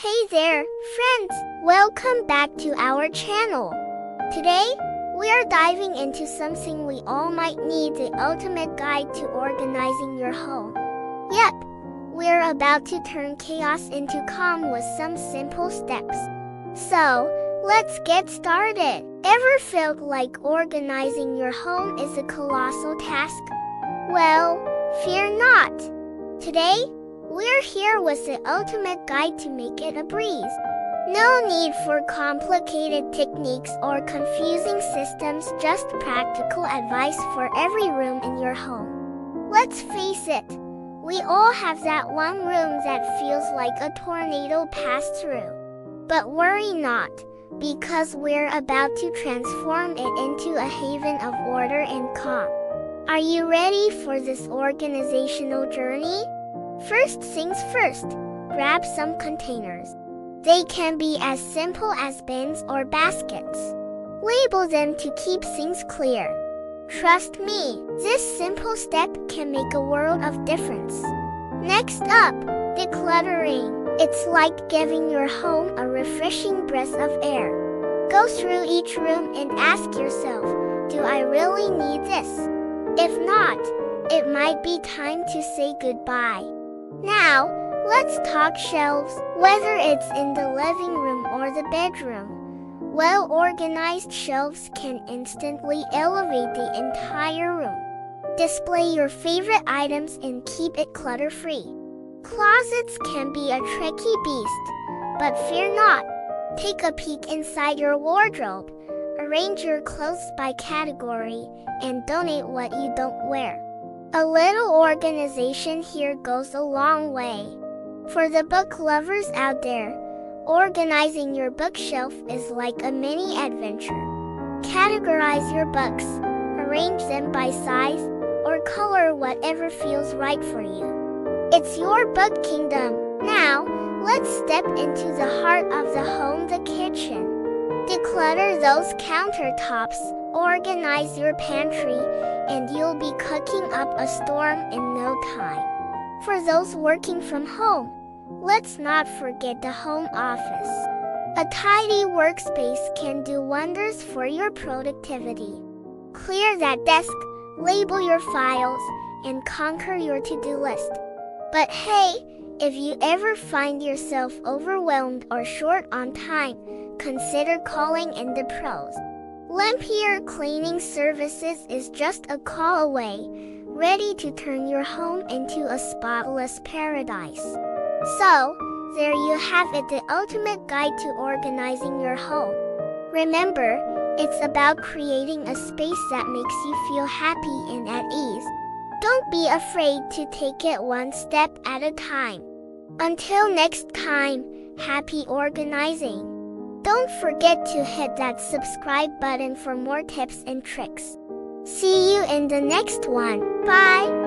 Hey there, friends! Welcome back to our channel. Today, we are diving into something we all might need, the ultimate guide to organizing your home. Yep, we're about to turn chaos into calm with some simple steps. So, let's get started. Ever felt like organizing your home is a colossal task? Well, fear not. Today, we're here with the ultimate guide to make it a breeze. No need for complicated techniques or confusing systems, just practical advice for every room in your home. Let's face it, we all have that one room that feels like a tornado passed through. But worry not, because we're about to transform it into a haven of order and calm. Are you ready for this organizational journey? First things first, grab some containers. They can be as simple as bins or baskets. Label them to keep things clear. Trust me, this simple step can make a world of difference. Next up, decluttering. It's like giving your home a refreshing breath of air. Go through each room and ask yourself, do I really need this? If not, it might be time to say goodbye. Now, let's talk shelves. Whether it's in the living room or the bedroom, well-organized shelves can instantly elevate the entire room. Display your favorite items and keep it clutter-free. Closets can be a tricky beast, but fear not. Take a peek inside your wardrobe, arrange your clothes by category, and donate what you don't wear. A little organization here goes a long way. For the book lovers out there, organizing your bookshelf is like a mini adventure. Categorize your books, arrange them by size, or color, whatever feels right for you. It's your book kingdom. Now, let's step into the heart of the home, the kitchen. Declutter those countertops, organize your pantry, and you'll be cooking up a storm in no time. For those working from home, let's not forget the home office. A tidy workspace can do wonders for your productivity. Clear that desk, label your files, and conquer your to-do list. But hey, if you ever find yourself overwhelmed or short on time, consider calling in the pros. Lempier Cleaning Services is just a call away, ready to turn your home into a spotless paradise. So, there you have it, the ultimate guide to organizing your home. Remember, it's about creating a space that makes you feel happy and at ease. Don't be afraid to take it one step at a time. Until next time, happy organizing! Don't forget to hit that subscribe button for more tips and tricks. See you in the next one. Bye!